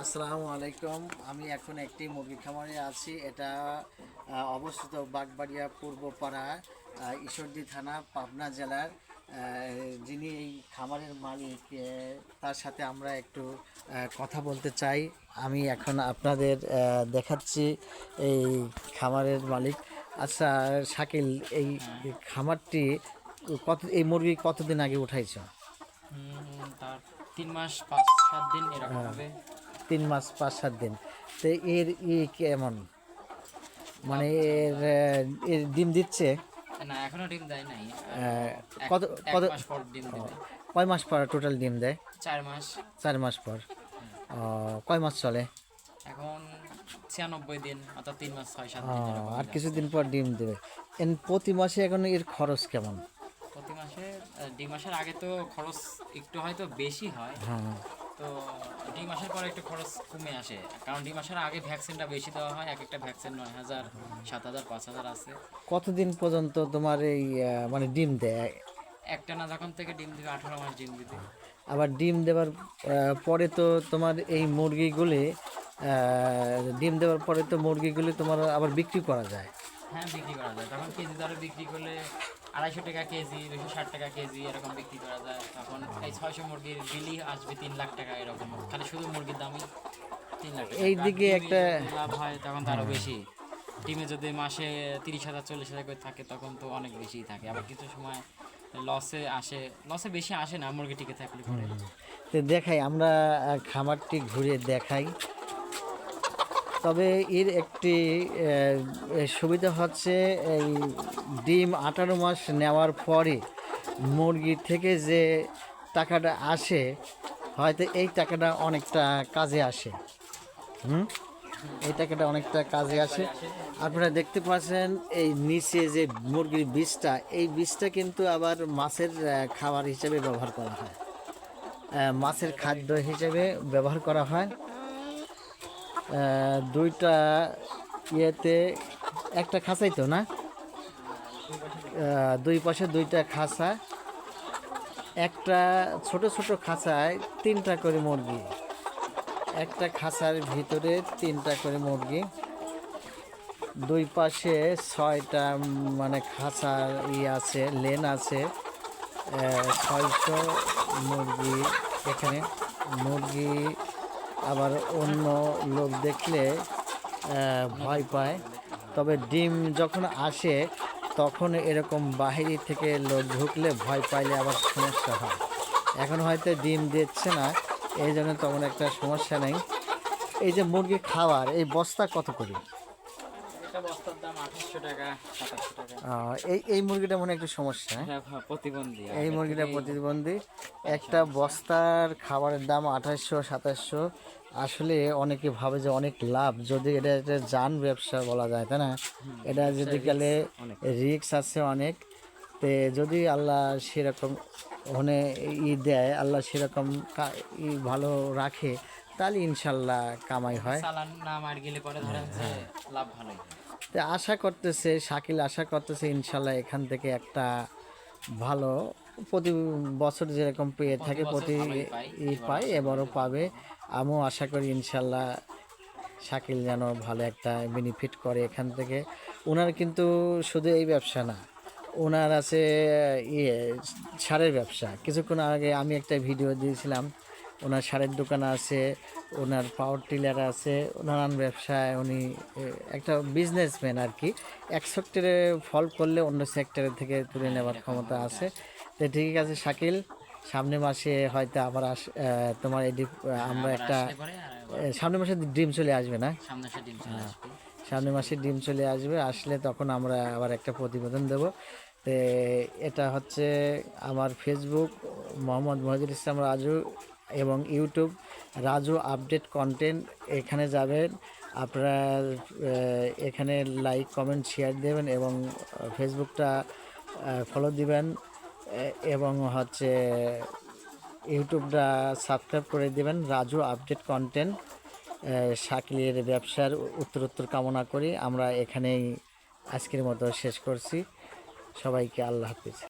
আসসালামু আলাইকুম। আমি এখন একটি মুরগি খামারে আছি। এটা অবস্থিত বাগবাড়িয়া পূর্বপাড়া, ঈশ্বরদী থানা, পাবনা জেলার। যিনি এই খামারের মালিক, তার সাথে আমরা একটু কথা বলতে চাই। আমি এখন আপনাদের দেখাচ্ছি এই খামারের মালিক। আচ্ছা শাকিল, এই খামারটি এই মুরগি কতদিন আগে উঠাইছ? তার 3 মাস 5-7 দিন এরকম হবে। 3 মাস 5-7 দিন। তো এর কেমন, মানে লাভ এর এর ডিম দিচ্ছে? না, এখনো ডিম দেয় নাই। কত এক কত মাস পর ডিম দেবে। কয় মাস পর টোটাল ডিম দেয়? 4 মাস। 4 মাস পর। কয় মাস চলে? এখন 96 দিন, অর্থাৎ 3 মাস 6-7 দিন এরকম আর যাচ্ছে। কিছুদিন পর ডিম দেবে। প্রতি মাসে এখন এর খরচ কেমন? প্রতি মাসে ডিম আসার আগে তো খরচ একটু হয়তো বেশি হয়। হ্যাঁ। তো ডিম আসার পরে একটু খরচ কমে আসে, কারণ ডিম আসার আগে ভ্যাকসিনটা বেশি দেওয়া হয়। এক একটা ভ্যাকসিন 9,000, 7,000, 5,000 আছে। কতদিন পর্যন্ত তোমার এই মানে ডিম দেয়? একটানা যখন থেকে ডিম দিবে 18 মাস ডিম দিবে। আবার ডিম দেওয়ার পরে তো তোমার এই মুরগিগুলি, ডিম দেওয়ার পরে তো মুরগিগুলি তোমার আবার বিক্রি করা যায়। হ্যাঁ, বিক্রি করা যায়। তখন কেজি দরে বিক্রি করলে 250 টাকা কেজি, 260 টাকা কেজি এরকম বিক্রি করা যায়। তখন এই 600 মুরগির বিলি আসবে 3 লাখ টাকা এরকম। খালি শুধু মুরগির দামই 3 লাখ টাকা। এই আর দিকে ডিমে একটা যদি লাভ হয় তখন তো আরও বেশি। ডিমে যদি মাসে 30,000 40,000 করে থাকে তখন তো অনেক বেশিই থাকে। আবার কিছু সময় লসে আসে, লসে বেশি আসে না মুরগি টিকে থাকলে পরে। তো দেখাই, আমরা খামারটি ঘুরে দেখাই। তবে এর একটি সুবিধা হচ্ছে, এই ডিম 18 মাস নেওয়ার পরে মুরগি থেকে যে টাকাটা আসে, হয়তো এই টাকাটা অনেকটা কাজে আসে। এই টাকাটা অনেকটা কাজে আসে। আপনারা দেখতে পাচ্ছেন এই নিচে যে মুরগির বীজটা, এই বীজটা কিন্তু আবার মাছের খাবার হিসেবে ব্যবহার করা হয়, মাছের খাদ্য হিসেবে ব্যবহার করা হয়। দুইটা ইয়েতে একটা খাঁচাই তো না, দুই পাশে দুইটা খাঁচা, একটা ছোট ছোট খাঁচায় 3টা করে মুরগি, একটা খাঁচার ভিতরে 3টা করে মুরগি, দুই পাশে 6টা, মানে খাঁচার আছে, লেন আছে। 600 মুরগি এখানে। মুরগি আবার অন্য লোক দেখলে ভয় পায়। তবে ডিম যখন আসে তখন এরকম বাহিরে থেকে লোক ঢুকলে ভয় পাইলে আবার সমস্যা হয়। এখন হয়তো ডিম দিচ্ছে না, এই জন্য তেমন একটা সমস্যা নেই। এই যে মুরগি খাওয়ার এই বস্তা কত করে? একটা বস্তার দাম 2800 টাকা, 2700 টাকা। এই মুরগিটা মনে হয় একটু সমস্যা, হ্যাঁ? হ্যাঁ, প্রতিবন্ধী। এই মুরগিটা প্রতিবন্ধী। একটা বস্তার খাবারের দাম 2800-2700। আসলে অনেকে ভাবে যে অনেক লাভ, যদি এটা একটা যান ব্যবসা বলা যায়, তাই না? এটা যদি গেলে রিস্ক আছে অনেক। তে যদি আল্লাহ সেরকম ওখানে দেয়, আল্লাহ সেরকম ভালো রাখে, তাহলে ইনশাল্লাহ কামাই হয়। চালান না মার গেলে পরে ধরেন যে লাভ ভালোই হয়। তো আশা করতেছে শাকিল, আশা করতেছে ইনশাল্লাহ এখান থেকে একটা ভালো, প্রতি বছর যেরকম পেয়ে থাকে বছর প্রতি ভালোই পাই, পায়, এবারও পাবে। আমিও আশা করি ইনশাল্লাহ শাকিল যেন ভালো একটা বেনিফিট করে এখান থেকে। ওনার কিন্তু শুধু এই ব্যবসা না, ওনার আছে সারের ব্যবসা। কিছুক্ষণ আগে আমি একটা ভিডিও দিয়েছিলাম, ওনার সারের দোকান আছে, ওনার পাওয়ার টিলার আছে, নানান ব্যবসায় উনি একটা বিজনেসম্যান আর কি। এক সেক্টরে ফল করলে অন্য সেক্টরের থেকে তুলে নেওয়ার ক্ষমতা আছে। তো ঠিক আছে শাকিল, সামনের মাসে হয়তো আবার তোমার আমরা আবার একটা আসলে পরে সামনের মাসে ডিম চলে আসবে না? সামনে সে ডিম চলে আসবে। সামনের মাসে ডিম চলে আসবে, আসলে তখন আমরা আবার একটা প্রতিবেদন দেব। তো এটা হচ্ছে আমার ফেসবুক মোহাম্মদ মহিদুল ইসলাম রাজু, এবং ইউটিউব রাজু আপডেট কন্টেন্ট। এখানে যাবেন আপনারা, এখানে লাইক কমেন্ট শেয়ার দেবেন, এবং ফেসবুকটা ফলো দিবেন, এবং হচ্ছে ইউটিউবটা সাবস্ক্রাইব করে দেবেন রাজু আপডেট কন্টেন্ট। শাকিলের ব্যবসার উত্তরোত্তর কামনা করি। আমরা এখানেই আজকের মতো শেষ করছি। সবাইকে আল্লাহ হাফিজ।